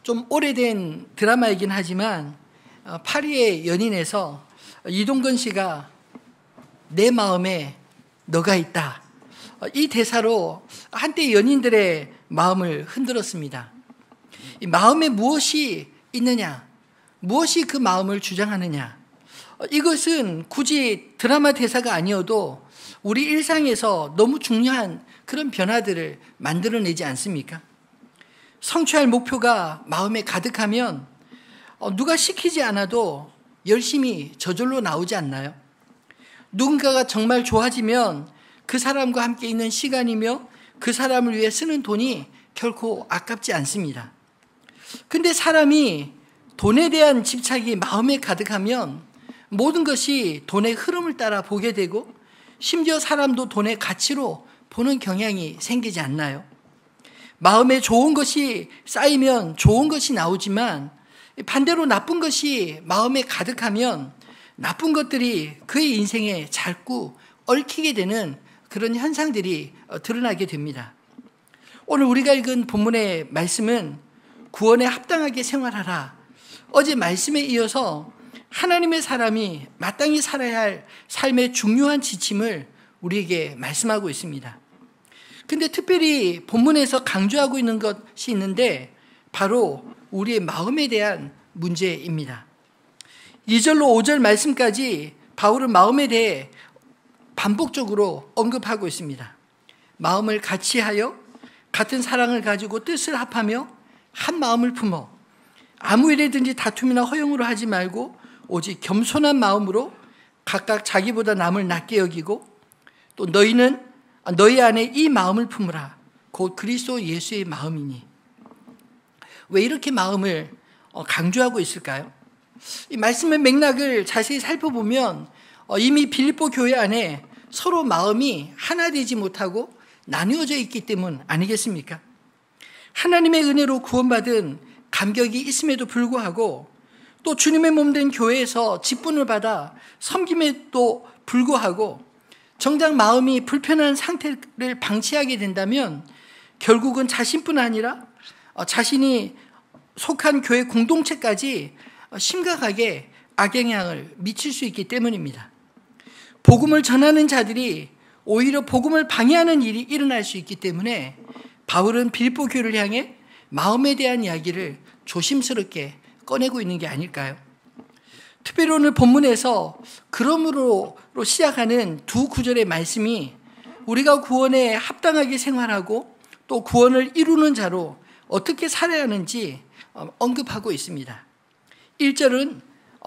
좀 오래된 드라마이긴 하지만 파리의 연인에서 이동건 씨가 내 마음에 너가 있다, 이 대사로 한때 연인들의 마음을 흔들었습니다. 이 마음에 무엇이 있느냐, 무엇이 그 마음을 주장하느냐, 이것은 굳이 드라마 대사가 아니어도 우리 일상에서 너무 중요한 그런 변화들을 만들어내지 않습니까? 성취할 목표가 마음에 가득하면 누가 시키지 않아도 열심히 저절로 나오지 않나요? 누군가가 정말 좋아지면 그 사람과 함께 있는 시간이며 그 사람을 위해 쓰는 돈이 결코 아깝지 않습니다. 근데 사람이 돈에 대한 집착이 마음에 가득하면 모든 것이 돈의 흐름을 따라 보게 되고 심지어 사람도 돈의 가치로 보는 경향이 생기지 않나요? 마음에 좋은 것이 쌓이면 좋은 것이 나오지만 반대로 나쁜 것이 마음에 가득하면 나쁜 것들이 그의 인생에 자꾸 얽히게 되는 그런 현상들이 드러나게 됩니다. 오늘 우리가 읽은 본문의 말씀은 구원에 합당하게 생활하라. 어제 말씀에 이어서 하나님의 사람이 마땅히 살아야 할 삶의 중요한 지침을 우리에게 말씀하고 있습니다. 근데 특별히 본문에서 강조하고 있는 것이 있는데 바로 우리의 마음에 대한 문제입니다. 2절로 5절 말씀까지 바울은 마음에 대해 반복적으로 언급하고 있습니다. 마음을 같이하여 같은 사랑을 가지고 뜻을 합하며 한 마음을 품어 아무 일에든지 다툼이나 허용으로 하지 말고 오직 겸손한 마음으로 각각 자기보다 남을 낮게 여기고 또 너희는 너희 안에 이 마음을 품으라. 곧 그리스도 예수의 마음이니. 왜 이렇게 마음을 강조하고 있을까요? 이 말씀의 맥락을 자세히 살펴보면 이미 빌립보 교회 안에 서로 마음이 하나 되지 못하고 나누어져 있기 때문 아니겠습니까? 하나님의 은혜로 구원받은 감격이 있음에도 불구하고 또 주님의 몸된 교회에서 직분을 받아 섬김에도 불구하고 정작 마음이 불편한 상태를 방치하게 된다면 결국은 자신뿐 아니라 자신이 속한 교회 공동체까지 심각하게 악영향을 미칠 수 있기 때문입니다. 복음을 전하는 자들이 오히려 복음을 방해하는 일이 일어날 수 있기 때문에 바울은 빌립보 교회를 향해 마음에 대한 이야기를 조심스럽게 꺼내고 있는 게 아닐까요? 특별히 오늘 본문에서 그러므로 시작하는 두 구절의 말씀이 우리가 구원에 합당하게 생활하고 또 구원을 이루는 자로 어떻게 살아야 하는지 언급하고 있습니다. 1절은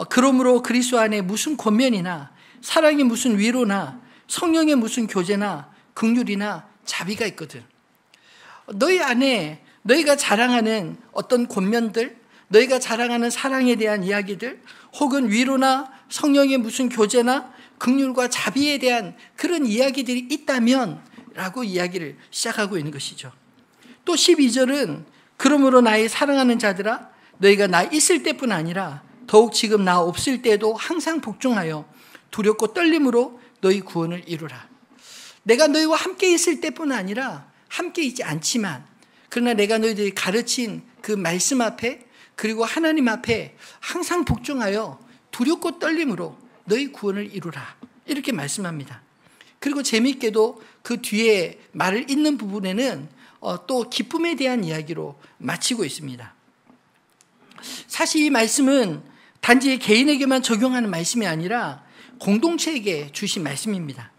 그러므로 그리스도 안에 무슨 권면이나 사랑의 무슨 위로나 성령의 무슨 교제나 긍휼이나 자비가 있거든. 너희 안에 너희가 자랑하는 어떤 권면들, 너희가 자랑하는 사랑에 대한 이야기들, 혹은 위로나 성령의 무슨 교제나 긍휼과 자비에 대한 그런 이야기들이 있다면 라고 이야기를 시작하고 있는 것이죠. 또 12절은 그러므로 나의 사랑하는 자들아 너희가 나 있을 때뿐 아니라 더욱 지금 나 없을 때도 항상 복종하여 두렵고 떨림으로 너희 구원을 이루라. 내가 너희와 함께 있을 때뿐 아니라 함께 있지 않지만 그러나 내가 너희들이 가르친 그 말씀 앞에 그리고 하나님 앞에 항상 복종하여 두렵고 떨림으로 너희 구원을 이루라. 이렇게 말씀합니다. 그리고 재미있게도 그 뒤에 말을 잇는 부분에는 또 기쁨에 대한 이야기로 마치고 있습니다. 사실 이 말씀은 단지 개인에게만 적용하는 말씀이 아니라 공동체에게 주신 말씀입니다.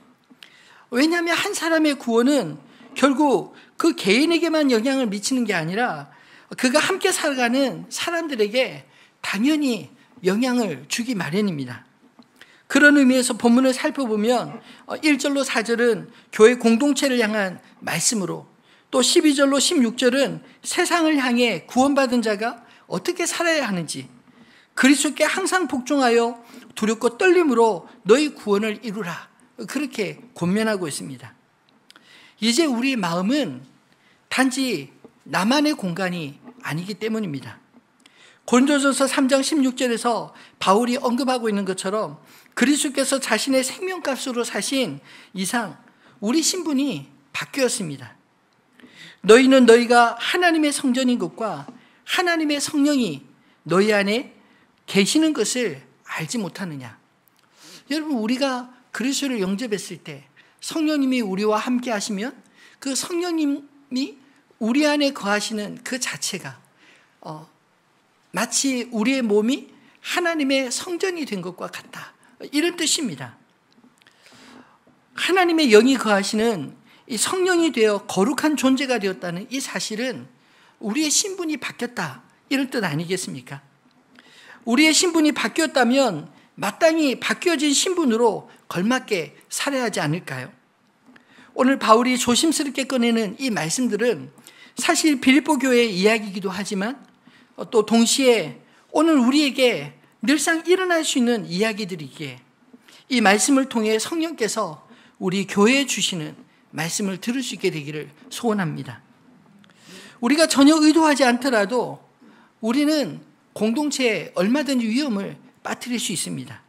왜냐하면 한 사람의 구원은 결국 그 개인에게만 영향을 미치는 게 아니라 그가 함께 살아가는 사람들에게 당연히 영향을 주기 마련입니다. 그런 의미에서 본문을 살펴보면 1절로 4절은 교회 공동체를 향한 말씀으로 또 12절로 16절은 세상을 향해 구원받은 자가 어떻게 살아야 하는지 그리스도께 항상 복종하여 두렵고 떨림으로 너희 구원을 이루라. 그렇게 권면하고 있습니다. 이제 우리의 마음은 단지 나만의 공간이 아니기 때문입니다. 고린도전서 3장 16절에서 바울이 언급하고 있는 것처럼 그리스도께서 자신의 생명값으로 사신 이상 우리 신분이 바뀌었습니다. 너희는 너희가 하나님의 성전인 것과 하나님의 성령이 너희 안에 계시는 것을 알지 못하느냐? 여러분, 우리가 그리스도를 영접했을 때 성령님이 우리와 함께 하시면 그 성령님이 우리 안에 거하시는 그 자체가 마치 우리의 몸이 하나님의 성전이 된 것과 같다, 이런 뜻입니다. 하나님의 영이 거하시는 이 성령이 되어 거룩한 존재가 되었다는 이 사실은 우리의 신분이 바뀌었다, 이런 뜻 아니겠습니까? 우리의 신분이 바뀌었다면 마땅히 바뀌어진 신분으로 걸맞게 살아야 하지 않을까요? 오늘 바울이 조심스럽게 꺼내는 이 말씀들은 사실 빌립보 교회의 이야기이기도 하지만 또 동시에 오늘 우리에게 늘상 일어날 수 있는 이야기들이기에 이 말씀을 통해 성령께서 우리 교회에 주시는 말씀을 들을 수 있게 되기를 소원합니다. 우리가 전혀 의도하지 않더라도 우리는 공동체에 얼마든지 위험을 빠뜨릴 수 있습니다.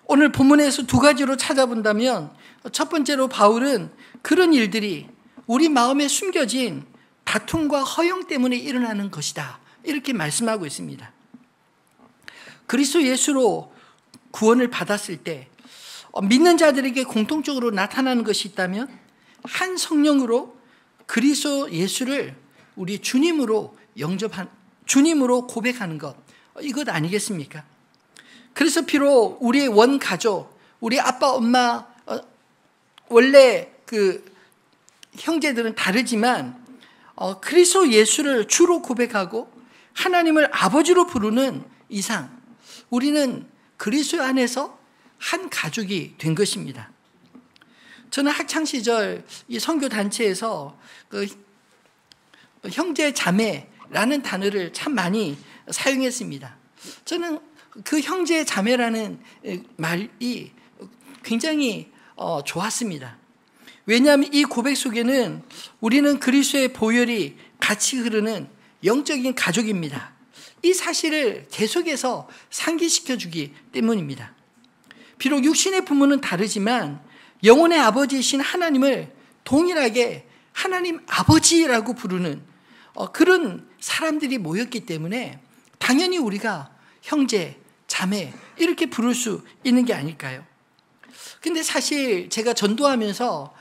오늘 본문에서 두 가지로 찾아본다면 첫 번째로 바울은 그런 일들이 우리 마음에 숨겨진 다툼과 허영 때문에 일어나는 것이다, 이렇게 말씀하고 있습니다. 그리스도 예수로 구원을 받았을 때 믿는 자들에게 공통적으로 나타나는 것이 있다면 한 성령으로 그리스도 예수를 우리 주님으로 주님으로 고백하는 것, 이것 아니겠습니까? 그래서 비록 우리의 원 가족, 우리 아빠, 엄마, 원래 그 형제들은 다르지만 그리스도 예수를 주로 고백하고 하나님을 아버지로 부르는 이상 우리는 그리스도 안에서 한 가족이 된 것입니다. 저는 학창시절 이 선교단체에서 그 형제 자매라는 단어를 참 많이 사용했습니다. 저는 그 형제 자매라는 말이 굉장히 좋았습니다. 왜냐하면 이 고백 속에는 우리는 그리스도의 보혈이 같이 흐르는 영적인 가족입니다, 이 사실을 계속해서 상기시켜주기 때문입니다. 비록 육신의 부모는 다르지만 영혼의 아버지이신 하나님을 동일하게 하나님 아버지라고 부르는 그런 사람들이 모였기 때문에 당연히 우리가 형제, 자매 이렇게 부를 수 있는 게 아닐까요? 근데 사실 제가 전도하면서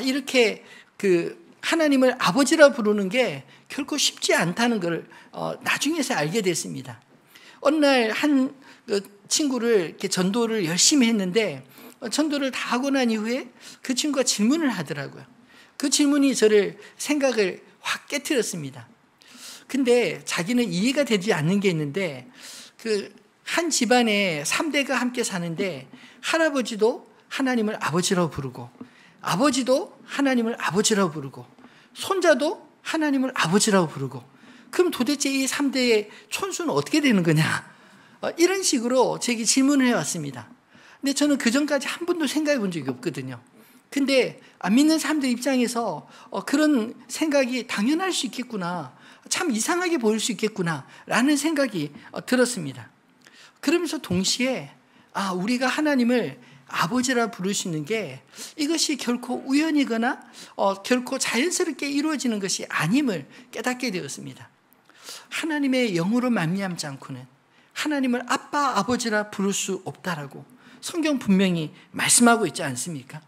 이렇게 그 하나님을 아버지라 부르는 게 결코 쉽지 않다는 걸 나중에서 알게 됐습니다. 어느 날 한 친구를 이렇게 전도를 열심히 했는데 전도를 다 하고 난 이후에 그 친구가 질문을 하더라고요. 그 질문이 저를 생각을 확 깨트렸습니다. 근데 자기는 이해가 되지 않는 게 있는데 그 한 집안에 3대가 함께 사는데 할아버지도 하나님을 아버지라고 부르고 아버지도 하나님을 아버지라고 부르고 손자도 하나님을 아버지라고 부르고 그럼 도대체 이 3대의 촌수는 어떻게 되는 거냐, 이런 식으로 제게 질문을 해왔습니다. 근데 저는 그전까지 한 번도 생각해 본 적이 없거든요. 근데 안 믿는 사람들 입장에서 그런 생각이 당연할 수 있겠구나, 참 이상하게 보일 수 있겠구나 라는 생각이 들었습니다. 그러면서 동시에 우리가 하나님을 아버지라 부를 수 있는 게 이것이 결코 우연이거나 결코 자연스럽게 이루어지는 것이 아님을 깨닫게 되었습니다. 하나님의 영으로 말미암지 않고는 하나님을 아빠, 아버지라 부를 수 없다라고 성경 분명히 말씀하고 있지 않습니까?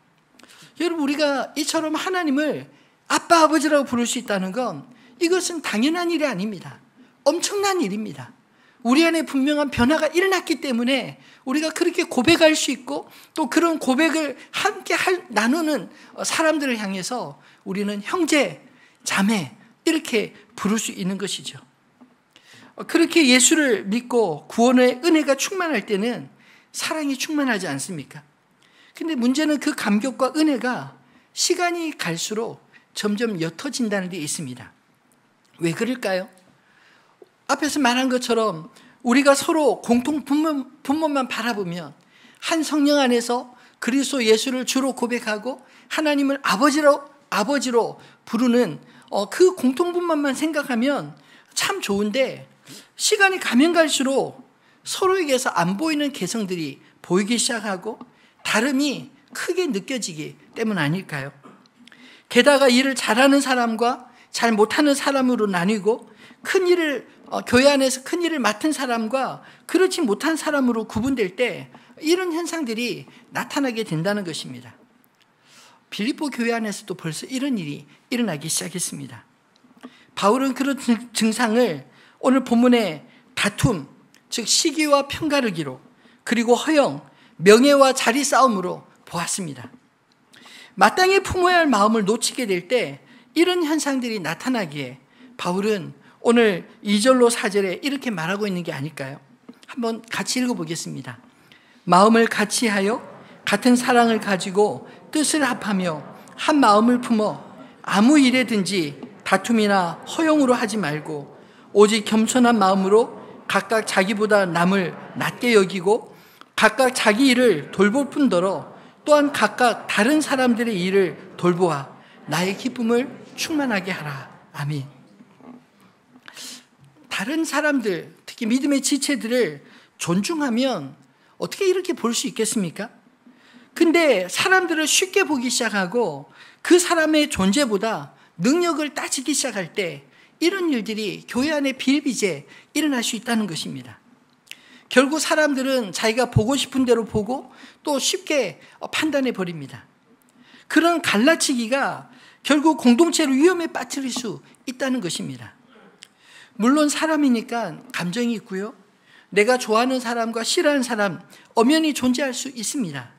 여러분, 우리가 이처럼 하나님을 아빠, 아버지라고 부를 수 있다는 건 이것은 당연한 일이 아닙니다. 엄청난 일입니다. 우리 안에 분명한 변화가 일어났기 때문에 우리가 그렇게 고백할 수 있고 또 그런 고백을 함께 나누는 사람들을 향해서 우리는 형제, 자매 이렇게 부를 수 있는 것이죠. 그렇게 예수를 믿고 구원의 은혜가 충만할 때는 사랑이 충만하지 않습니까? 근데 문제는 그 감격과 은혜가 시간이 갈수록 점점 옅어진다는 데 있습니다. 왜 그럴까요? 앞에서 말한 것처럼 우리가 서로 공통 분모만 바라보면 한 성령 안에서 그리스도 예수를 주로 고백하고 하나님을 아버지로 부르는 그 공통 분모만 생각하면 참 좋은데 시간이 가면 갈수록 서로에게서 안 보이는 개성들이 보이기 시작하고 다름이 크게 느껴지기 때문 아닐까요? 게다가 일을 잘하는 사람과 잘 못하는 사람으로 나뉘고 큰 일을 교회 안에서 큰 일을 맡은 사람과 그렇지 못한 사람으로 구분될 때 이런 현상들이 나타나게 된다는 것입니다. 빌립보 교회 안에서도 벌써 이런 일이 일어나기 시작했습니다. 바울은 그런 증상을 오늘 본문의 다툼, 즉 시기와 편가르기로, 그리고 허영, 명예와 자리 싸움으로 보았습니다. 마땅히 품어야 할 마음을 놓치게 될 때 이런 현상들이 나타나기에 바울은 오늘 2절로 4절에 이렇게 말하고 있는 게 아닐까요? 한번 같이 읽어보겠습니다. 마음을 같이 하여 같은 사랑을 가지고 뜻을 합하며 한 마음을 품어 아무 일에든지 다툼이나 허용으로 하지 말고 오직 겸손한 마음으로 각각 자기보다 남을 낮게 여기고 각각 자기 일을 돌볼 뿐더러 또한 각각 다른 사람들의 일을 돌보아 나의 기쁨을 충만하게 하라. 아멘. 다른 사람들, 특히 믿음의 지체들을 존중하면 어떻게 이렇게 볼 수 있겠습니까? 근데 사람들을 쉽게 보기 시작하고 그 사람의 존재보다 능력을 따지기 시작할 때 이런 일들이 교회 안에 비일비재 일어날 수 있다는 것입니다. 결국 사람들은 자기가 보고 싶은 대로 보고 또 쉽게 판단해 버립니다. 그런 갈라치기가 결국 공동체를 위험에 빠뜨릴 수 있다는 것입니다. 물론 사람이니까 감정이 있고요. 내가 좋아하는 사람과 싫어하는 사람 엄연히 존재할 수 있습니다.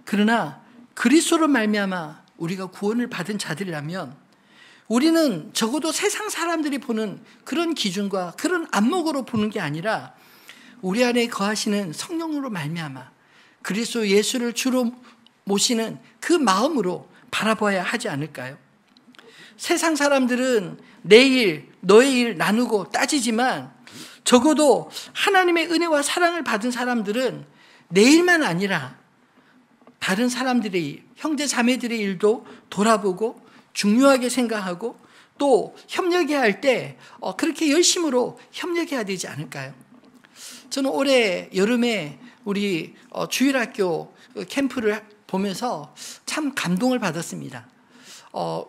그러나 그리스도로 말미암아 우리가 구원을 받은 자들이라면 우리는 적어도 세상 사람들이 보는 그런 기준과 그런 안목으로 보는 게 아니라 우리 안에 거하시는 성령으로 말미암아 그리스도 예수를 주로 모시는 그 마음으로 바라봐야 하지 않을까요? 세상 사람들은 내 일, 너의 일 나누고 따지지만 적어도 하나님의 은혜와 사랑을 받은 사람들은 내 일만 아니라 다른 사람들의 일, 형제 자매들의 일도 돌아보고 중요하게 생각하고 또 협력해야 할 때 그렇게 열심으로 협력해야 되지 않을까요? 저는 올해 여름에 우리 주일학교 캠프를 보면서 참 감동을 받았습니다.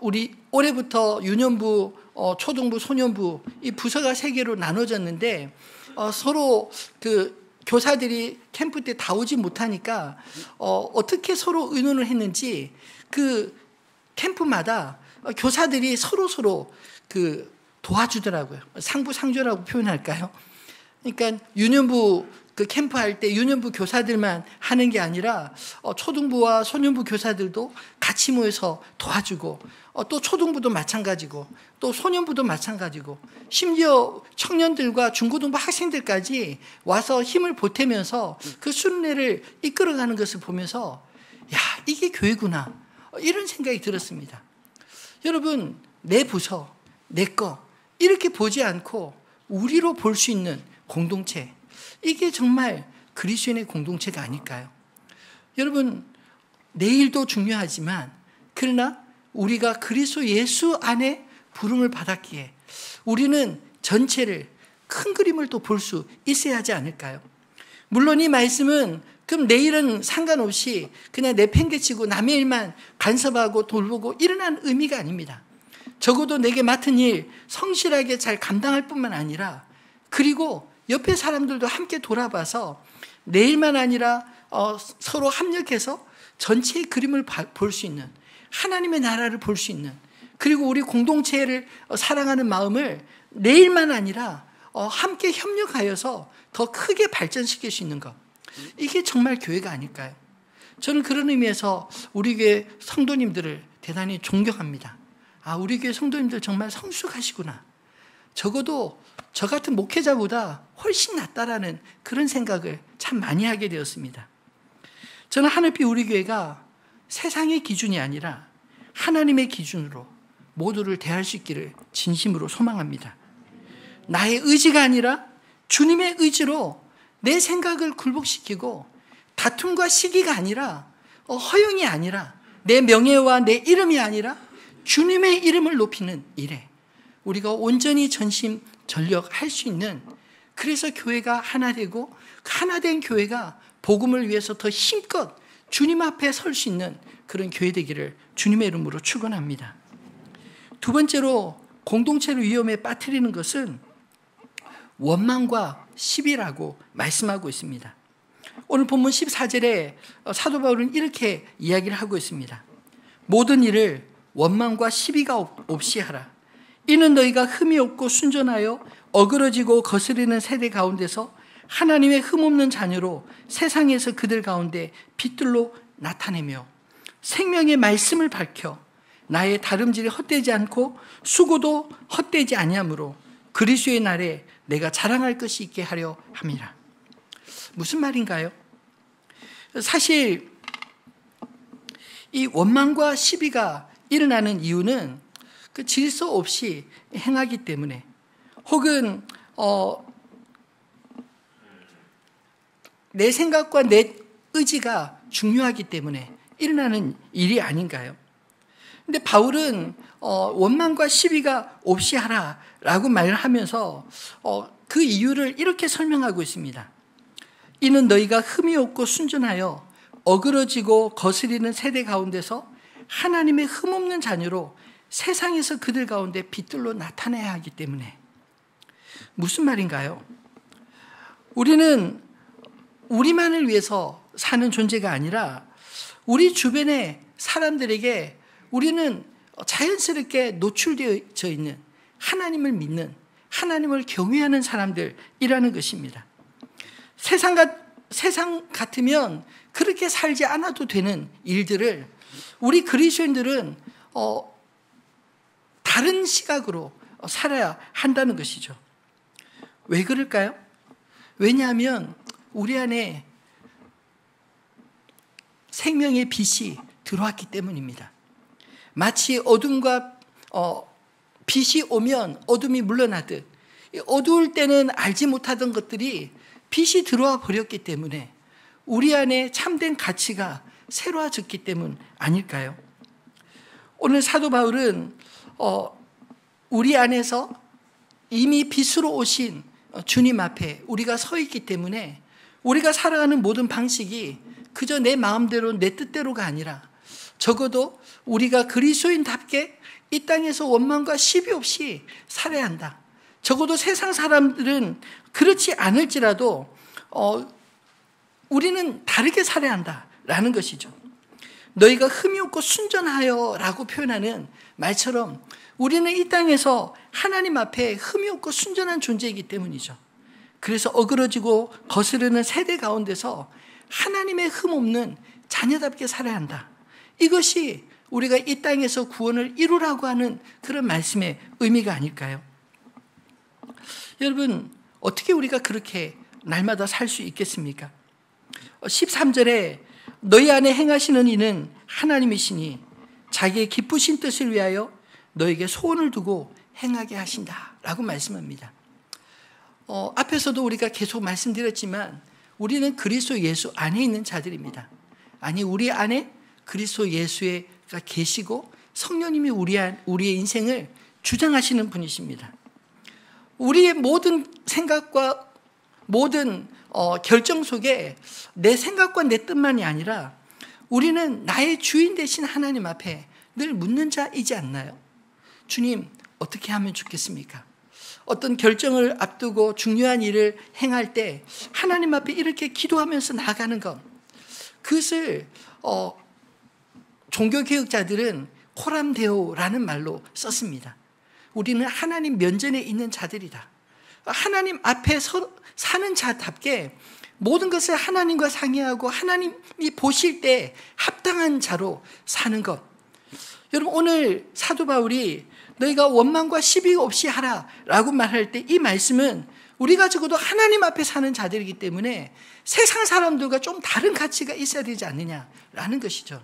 우리 올해부터 유년부, 초등부, 소년부 이 부서가 3개로 나눠졌는데 서로 그 교사들이 캠프 때 다 오지 못하니까 어떻게 서로 의논을 했는지 그 캠프마다 교사들이 서로 그 도와주더라고요. 상부상조라고 표현할까요? 그러니까 유년부 그 캠프 할 때 유년부 교사들만 하는 게 아니라 초등부와 소년부 교사들도 같이 모여서 도와주고 또 초등부도 마찬가지고 또 소년부도 마찬가지고 심지어 청년들과 중고등부 학생들까지 와서 힘을 보태면서 그 순례를 이끌어가는 것을 보면서 야, 이게 교회구나 이런 생각이 들었습니다. 여러분, 내 부서, 내 거 이렇게 보지 않고 우리로 볼 수 있는 공동체, 이게 정말 그리스도인의 공동체가 아닐까요? 여러분, 내 일도 중요하지만 그러나 우리가 그리스도 예수 안에 부름을 받았기에 우리는 전체를 큰 그림을 또 볼 수 있어야 하지 않을까요? 물론 이 말씀은 그럼 내 일은 상관없이 그냥 내팽개치고 남의 일만 간섭하고 돌보고 일어난 의미가 아닙니다. 적어도 내게 맡은 일 성실하게 잘 감당할 뿐만 아니라 그리고 옆에 사람들도 함께 돌아봐서 내 일만 아니라 서로 합력해서 전체의 그림을 볼 수 있는 하나님의 나라를 볼 수 있는 그리고 우리 공동체를 사랑하는 마음을 내 일만 아니라 함께 협력하여서 더 크게 발전시킬 수 있는 것, 이게 정말 교회가 아닐까요? 저는 그런 의미에서 우리 교회 성도님들을 대단히 존경합니다. 아, 우리 교회 성도님들 정말 성숙하시구나. 적어도 저 같은 목회자보다 훨씬 낫다라는 그런 생각을 참 많이 하게 되었습니다. 저는 하늘빛 우리 교회가 세상의 기준이 아니라 하나님의 기준으로 모두를 대할 수 있기를 진심으로 소망합니다. 나의 의지가 아니라 주님의 의지로 내 생각을 굴복시키고 다툼과 시기가 아니라 허용이 아니라 내 명예와 내 이름이 아니라 주님의 이름을 높이는 일에 우리가 온전히 전심전력할 수 있는, 그래서 교회가 하나 되고 하나 된 교회가 복음을 위해서 더 힘껏 주님 앞에 설 수 있는 그런 교회 되기를 주님의 이름으로 축원합니다. 두 번째로 공동체를 위험에 빠뜨리는 것은 원망과 시비라고 말씀하고 있습니다. 오늘 본문 14절에 사도 바울은 이렇게 이야기를 하고 있습니다. 모든 일을 원망과 시비가 없이 하라. 이는 너희가 흠이 없고 순전하여 어그러지고 거스르는 세대 가운데서 하나님의 흠없는 자녀로 세상에서 그들 가운데 빛들로 나타내며 생명의 말씀을 밝혀 나의 다름질이 헛되지 않고 수고도 헛되지 아니하므로 그리스도의 날에 내가 자랑할 것이 있게 하려 함이라. 무슨 말인가요? 사실 이 원망과 시비가 일어나는 이유는 그 질서 없이 행하기 때문에, 혹은 내 생각과 내 의지가 중요하기 때문에 일어나는 일이 아닌가요? 근데 바울은 원망과 시비가 없이 하라라고 말을 하면서 그 이유를 이렇게 설명하고 있습니다. 이는 너희가 흠이 없고 순전하여 어그러지고 거스리는 세대 가운데서 하나님의 흠없는 자녀로 세상에서 그들 가운데 빛들로 나타나야 하기 때문에. 무슨 말인가요? 우리는 우리만을 위해서 사는 존재가 아니라 우리 주변의 사람들에게 우리는 자연스럽게 노출되어 있는, 하나님을 믿는, 하나님을 경외하는 사람들이라는 것입니다. 세상 같으면 그렇게 살지 않아도 되는 일들을 우리 그리스도인들은 다른 시각으로 살아야 한다는 것이죠. 왜 그럴까요? 왜냐하면 우리 안에 생명의 빛이 들어왔기 때문입니다. 마치 어둠과 빛이 오면 어둠이 물러나듯, 어두울 때는 알지 못하던 것들이 빛이 들어와 버렸기 때문에 우리 안에 참된 가치가 새로워졌기 때문 아닐까요? 오늘 사도 바울은 우리 안에서 이미 빛으로 오신 주님 앞에 우리가 서 있기 때문에 우리가 살아가는 모든 방식이 그저 내 마음대로 내 뜻대로가 아니라 적어도 우리가 그리스도인답게 이 땅에서 원망과 시비 없이 살아야 한다. 적어도 세상 사람들은 그렇지 않을지라도 우리는 다르게 살아야 한다라는 것이죠. 너희가 흠이 없고 순전하여 라고 표현하는 말처럼 우리는 이 땅에서 하나님 앞에 흠이 없고 순전한 존재이기 때문이죠. 그래서 어그러지고 거스르는 세대 가운데서 하나님의 흠 없는 자녀답게 살아야 한다. 이것이 우리가 이 땅에서 구원을 이루라고 하는 그런 말씀의 의미가 아닐까요? 여러분, 어떻게 우리가 그렇게 날마다 살 수 있겠습니까? 13절에 너희 안에 행하시는 이는 하나님이시니 자기의 기쁘신 뜻을 위하여 너에게 소원을 두고 행하게 하신다라고 말씀합니다. 앞에서도 우리가 계속 말씀드렸지만 우리는 그리스도 예수 안에 있는 자들입니다. 아니, 우리 안에 그리스도 예수가 계시고 성령님이 우리의 인생을 주장하시는 분이십니다. 우리의 모든 생각과 모든 결정 속에 내 생각과 내 뜻만이 아니라 우리는 나의 주인 되신 하나님 앞에 늘 묻는 자이지 않나요? 주님, 어떻게 하면 좋겠습니까? 어떤 결정을 앞두고 중요한 일을 행할 때 하나님 앞에 이렇게 기도하면서 나아가는 것, 그것을 종교개혁자들은 코람데오라는 말로 썼습니다. 우리는 하나님 면전에 있는 자들이다. 하나님 앞에 사는 자답게 모든 것을 하나님과 상의하고 하나님이 보실 때 합당한 자로 사는 것. 여러분, 오늘 사도 바울이 너희가 원망과 시비 없이 하라라고 말할 때 이 말씀은 우리가 적어도 하나님 앞에 사는 자들이기 때문에 세상 사람들과 좀 다른 가치가 있어야 되지 않느냐라는 것이죠.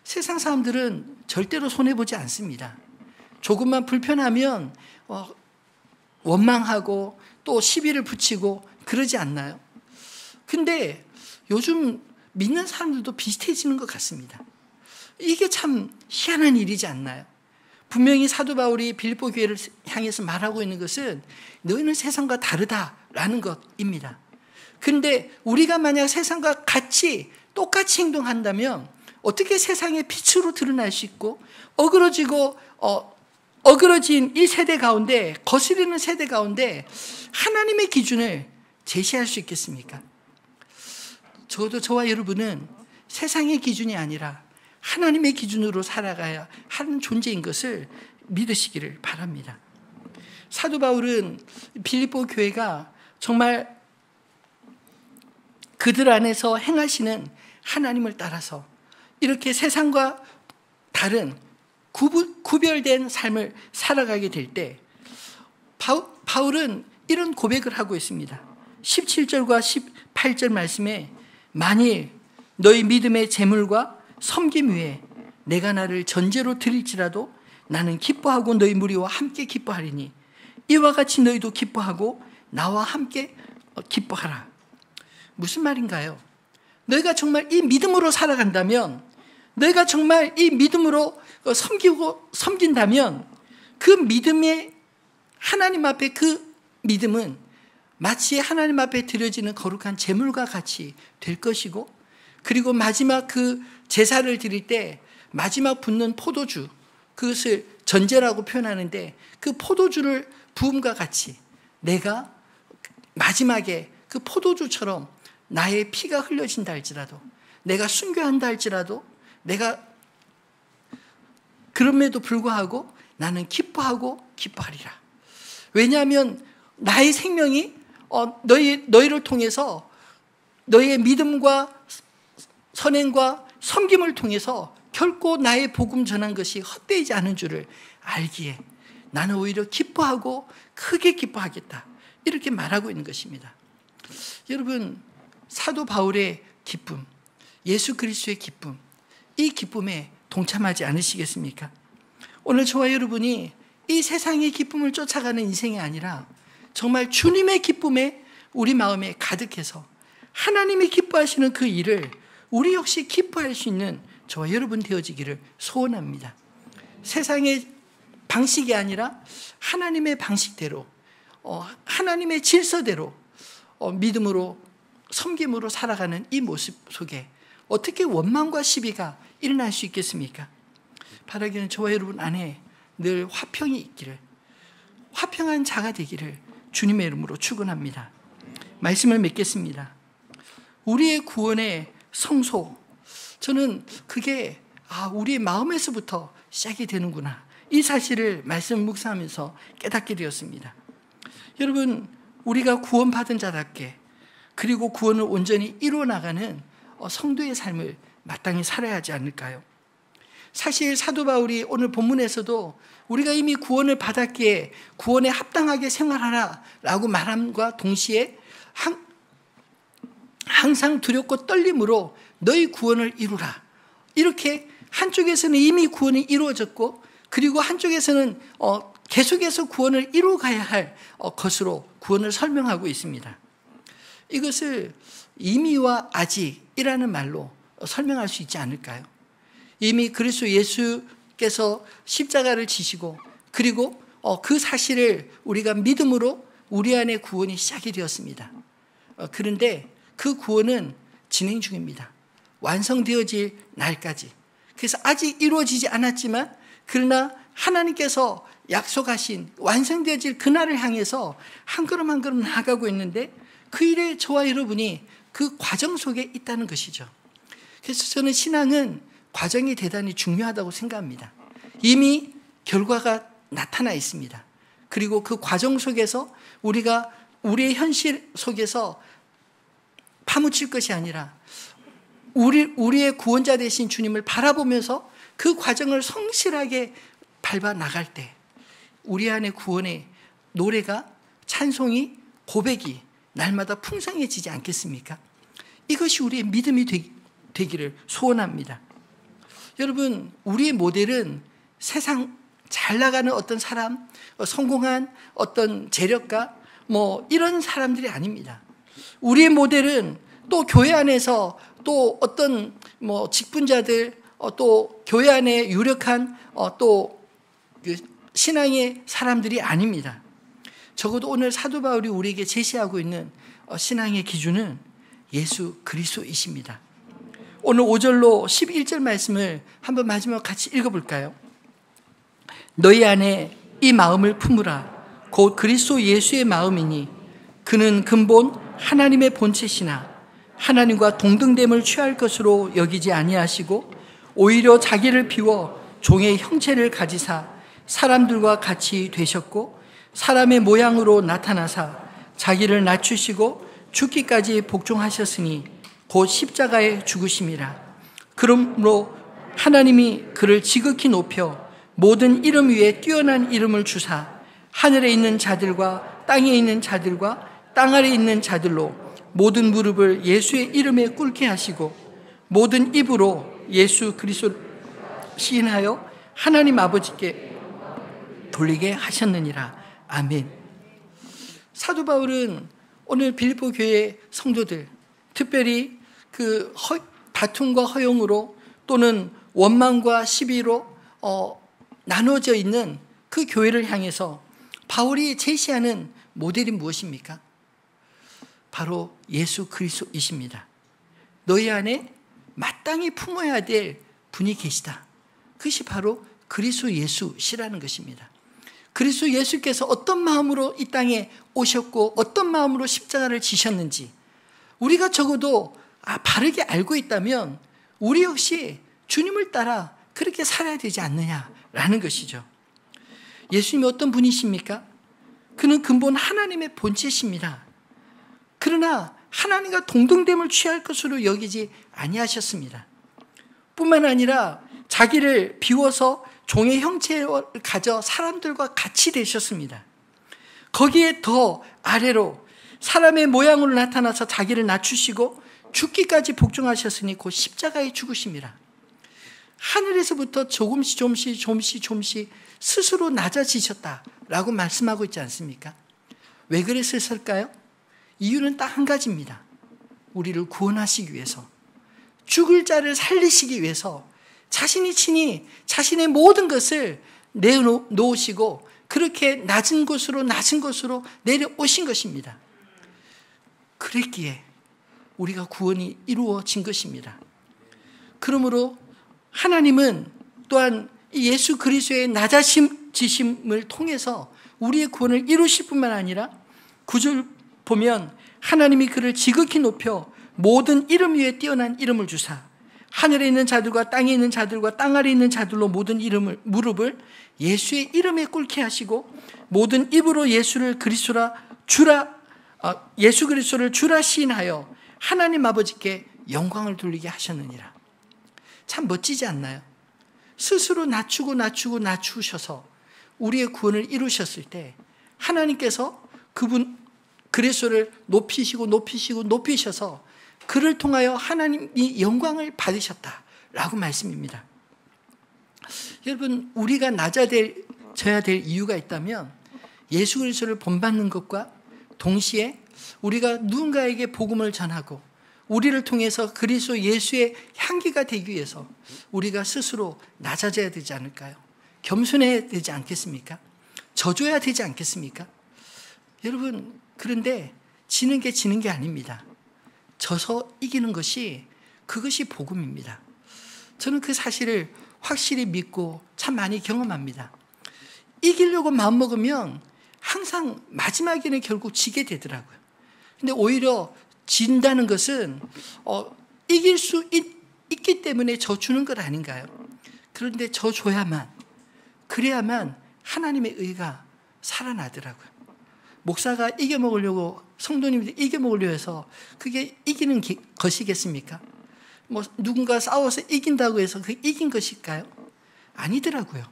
세상 사람들은 절대로 손해보지 않습니다. 조금만 불편하면 원망하고 또 시비를 붙이고 그러지 않나요? 근데 요즘 믿는 사람들도 비슷해지는 것 같습니다. 이게 참 희한한 일이지 않나요? 분명히 사도 바울이 빌립보 교회를 향해서 말하고 있는 것은 너희는 세상과 다르다라는 것입니다. 근데 우리가 만약 세상과 똑같이 행동한다면 어떻게 세상의 빛으로 드러날 수 있고 어그러지고 어그러진 이 세대 가운데, 거스르는 세대 가운데 하나님의 기준을 제시할 수 있겠습니까? 적어도 저와 여러분은 세상의 기준이 아니라 하나님의 기준으로 살아가야 하는 존재인 것을 믿으시기를 바랍니다. 사도 바울은 빌립보 교회가 정말 그들 안에서 행하시는 하나님을 따라서 이렇게 세상과 다른 구별된 삶을 살아가게 될 때 바울은 이런 고백을 하고 있습니다. 17절과 18절 말씀에 만일 너희 믿음의 재물과 섬김 위에 내가 나를 전제로 드릴지라도 나는 기뻐하고 너희 무리와 함께 기뻐하리니 이와 같이 너희도 기뻐하고 나와 함께 기뻐하라. 무슨 말인가요? 너희가 정말 이 믿음으로 살아간다면, 너희가 정말 이 믿음으로 섬긴다면 그 믿음의 하나님 앞에 그 믿음은 마치 하나님 앞에 드려지는 거룩한 제물과 같이 될 것이고, 그리고 마지막 그 제사를 드릴 때 마지막 붓는 포도주, 그것을 전제라고 표현하는데 그 포도주를 부음과 같이 내가 마지막에 그 포도주처럼 나의 피가 흘려진다 할지라도, 내가 순교한다 할지라도, 내가 그럼에도 불구하고 나는 기뻐하고 기뻐하리라. 왜냐하면 나의 생명이 너희를 통해서 너희의 믿음과 선행과 섬김을 통해서 결코 나의 복음 전한 것이 헛되지 않은 줄을 알기에 나는 오히려 기뻐하고 크게 기뻐하겠다. 이렇게 말하고 있는 것입니다. 여러분, 사도 바울의 기쁨, 예수 그리스도의 기쁨, 이 기쁨에 동참하지 않으시겠습니까? 오늘 저와 여러분이 이 세상의 기쁨을 쫓아가는 인생이 아니라 정말 주님의 기쁨에 우리 마음에 가득해서 하나님이 기뻐하시는 그 일을 우리 역시 기뻐할 수 있는 저와 여러분 되어지기를 소원합니다. 세상의 방식이 아니라 하나님의 방식대로, 하나님의 질서대로 믿음으로 섬김으로 살아가는 이 모습 속에 어떻게 원망과 시비가 일어날 수 있겠습니까? 바라기는 저와 여러분 안에 늘 화평이 있기를, 화평한 자가 되기를 주님의 이름으로 축원합니다. 말씀을 맺겠습니다. 우리의 구원의 성소, 저는 그게 우리의 마음에서부터 시작이 되는구나, 이 사실을 말씀 묵상하면서 깨닫게 되었습니다. 여러분, 우리가 구원받은 자답게, 그리고 구원을 온전히 이루어 나가는 성도의 삶을 마땅히 살아야 하지 않을까요? 사실 사도 바울이 오늘 본문에서도 우리가 이미 구원을 받았기에 구원에 합당하게 생활하라 라고 말함과 동시에 항상 두렵고 떨림으로 너희 구원을 이루라, 이렇게 한쪽에서는 이미 구원이 이루어졌고, 그리고 한쪽에서는 계속해서 구원을 이루어가야 할 것으로 구원을 설명하고 있습니다. 이것을 이미와 아직이라는 말로 설명할 수 있지 않을까요? 이미 그리스도 예수께서 십자가를 지시고, 그리고 그 사실을 우리가 믿음으로 우리 안에 구원이 시작이 되었습니다. 그런데 그 구원은 진행 중입니다. 완성되어질 날까지. 그래서 아직 이루어지지 않았지만, 그러나 하나님께서 약속하신 완성되어질 그날을 향해서 한 걸음 한 걸음 나아가고 있는데, 그 일에 저와 여러분이 그 과정 속에 있다는 것이죠. 그래서 저는 신앙은 과정이 대단히 중요하다고 생각합니다. 이미 결과가 나타나 있습니다. 그리고 그 과정 속에서 우리가 우리의 현실 속에서 파묻힐 것이 아니라 우리의 구원자 되신 주님을 바라보면서 그 과정을 성실하게 밟아 나갈 때 우리 안에 구원의 노래가, 찬송이, 고백이 날마다 풍성해지지 않겠습니까? 이것이 우리의 믿음이 되기를 소원합니다. 여러분, 우리의 모델은 세상 잘 나가는 어떤 사람, 성공한 어떤 재력가, 이런 사람들이 아닙니다. 우리의 모델은 또 교회 안에서 또 어떤 직분자들, 또 교회 안에 유력한 또 신앙의 사람들이 아닙니다. 적어도 오늘 사도 바울이 우리에게 제시하고 있는 신앙의 기준은 예수 그리스도이십니다. 오늘 5절로 11절 말씀을 한번 마지막 같이 읽어볼까요? 너희 안에 이 마음을 품으라. 곧 그리스도 예수의 마음이니 그는 근본 하나님의 본체시나 하나님과 동등됨을 취할 것으로 여기지 아니하시고 오히려 자기를 비워 종의 형체를 가지사 사람들과 같이 되셨고 사람의 모양으로 나타나사 자기를 낮추시고 죽기까지 복종하셨으니 곧 십자가에 죽으심이라. 그러므로 하나님이 그를 지극히 높여 모든 이름 위에 뛰어난 이름을 주사 하늘에 있는 자들과 땅에 있는 자들과 땅 아래에 있는 자들로 모든 무릎을 예수의 이름에 꿇게 하시고 모든 입으로 예수 그리스도를 시인하여 하나님 아버지께 돌리게 하셨느니라. 아멘. 사도 바울은 오늘 빌립보 교회 성도들, 특별히 그 다툼과 허용으로 또는 원망과 시비로 나눠져 있는 그 교회를 향해서 바울이 제시하는 모델이 무엇입니까? 바로 예수 그리스도이십니다. 너희 안에 마땅히 품어야 될 분이 계시다. 그것이 바로 그리스도 예수시라는 것입니다. 그리스도 예수께서 어떤 마음으로 이 땅에 오셨고 어떤 마음으로 십자가를 지셨는지 우리가 적어도 바르게 알고 있다면 우리 역시 주님을 따라 그렇게 살아야 되지 않느냐라는 것이죠. 예수님이 어떤 분이십니까? 그는 근본 하나님의 본체십니다. 그러나 하나님과 동등됨을 취할 것으로 여기지 아니하셨습니다. 뿐만 아니라 자기를 비워서 종의 형체를 가져 사람들과 같이 되셨습니다. 거기에 더 아래로 사람의 모양으로 나타나서 자기를 낮추시고 죽기까지 복종하셨으니 곧 십자가에 죽으심이라. 하늘에서부터 조금씩 스스로 낮아지셨다라고 말씀하고 있지 않습니까? 왜 그랬을까요? 이유는 딱 한 가지입니다. 우리를 구원하시기 위해서, 죽을 자를 살리시기 위해서 자신이 친히 자신의 모든 것을 내놓으시고 그렇게 낮은 곳으로 내려오신 것입니다. 그랬기에 우리가 구원이 이루어진 것입니다. 그러므로 하나님은 또한 예수 그리스도의 낮아지심을 통해서 우리의 구원을 이루실 뿐만 아니라 9절 보면 하나님이 그를 지극히 높여 모든 이름 위에 뛰어난 이름을 주사 하늘에 있는 자들과 땅에 있는 자들과 땅 아래에 있는 자들로 모든 무릎을 예수의 이름에 꿇게 하시고 모든 입으로 예수 그리스도를 주라 시인하여 하나님 아버지께 영광을 돌리게 하셨느니라. 참 멋지지 않나요? 스스로 낮추셔서 우리의 구원을 이루셨을 때 하나님께서 그분 그리스도를 높이셔서 그를 통하여 하나님이 영광을 받으셨다라고 말씀입니다. 여러분, 우리가 낮아져야 될 이유가 있다면 예수 그리스도를 본받는 것과 동시에 우리가 누군가에게 복음을 전하고 우리를 통해서 그리스도 예수의 향기가 되기 위해서 우리가 스스로 낮아져야 되지 않을까요? 겸손해야 되지 않겠습니까? 져줘야 되지 않겠습니까? 여러분, 그런데 지는 게 아닙니다. 져서 이기는 그것이 복음입니다. 저는 그 사실을 확실히 믿고 참 많이 경험합니다. 이기려고 마음먹으면 항상 마지막에는 결국 지게 되더라고요. 근데 오히려 진다는 것은 이길 수 있기 때문에 져주는 것 아닌가요? 그런데 그래야만 하나님의 의가 살아나더라고요. 목사가 이겨먹으려고, 성도님들이 이겨먹으려고 해서 그게 이기는 것이겠습니까? 누군가 싸워서 이긴다고 해서 그게 이긴 것일까요? 아니더라고요.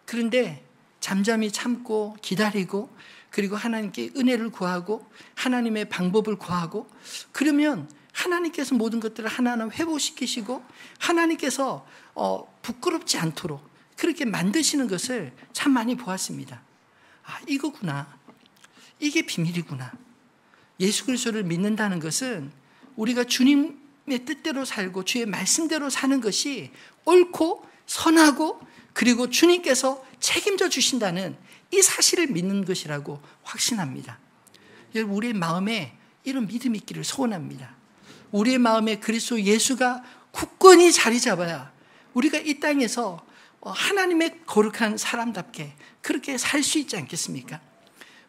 그런데 잠잠히 참고 기다리고 그리고 하나님께 은혜를 구하고 하나님의 방법을 구하고 그러면 하나님께서 모든 것들을 하나하나 회복시키시고 하나님께서 부끄럽지 않도록 그렇게 만드시는 것을 참 많이 보았습니다. 이거구나. 이게 비밀이구나. 예수 그리스도를 믿는다는 것은 우리가 주님의 뜻대로 살고 주의 말씀대로 사는 것이 옳고 선하고 그리고 주님께서 책임져 주신다는 이 사실을 믿는 것이라고 확신합니다. 여러분, 우리의 마음에 이런 믿음이 있기를 소원합니다. 우리의 마음에 그리스도 예수가 굳건히 자리 잡아야 우리가 이 땅에서 하나님의 거룩한 사람답게 그렇게 살 수 있지 않겠습니까?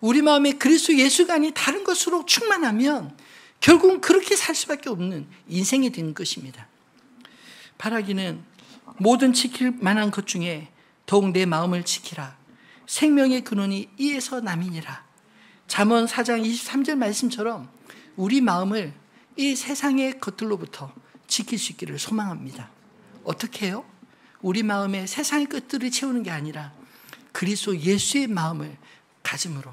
우리 마음에 그리스도 예수가 아닌 다른 것으로 충만하면 결국은 그렇게 살 수밖에 없는 인생이 되는 것입니다. 바라기는 모든 지킬 만한 것 중에 더욱 내 마음을 지키라. 생명의 근원이 이에서 남이니라. 잠언 4장 23절 말씀처럼 우리 마음을 이 세상의 것들로부터 지킬 수 있기를 소망합니다. 어떻게 해요? 우리 마음에 세상의 것들을 채우는 게 아니라 그리스도 예수의 마음을 가짐으로,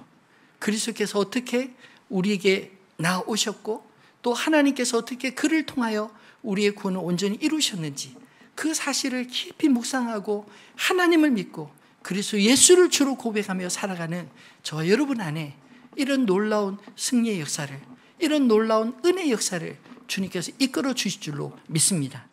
그리스도께서 어떻게 우리에게 나오셨고 또 하나님께서 어떻게 그를 통하여 우리의 구원을 온전히 이루셨는지 그 사실을 깊이 묵상하고 하나님을 믿고 그리스도 예수를 주로 고백하며 살아가는 저와 여러분 안에 이런 놀라운 승리의 역사를, 이런 놀라운 은혜의 역사를 주님께서 이끌어 주실 줄로 믿습니다.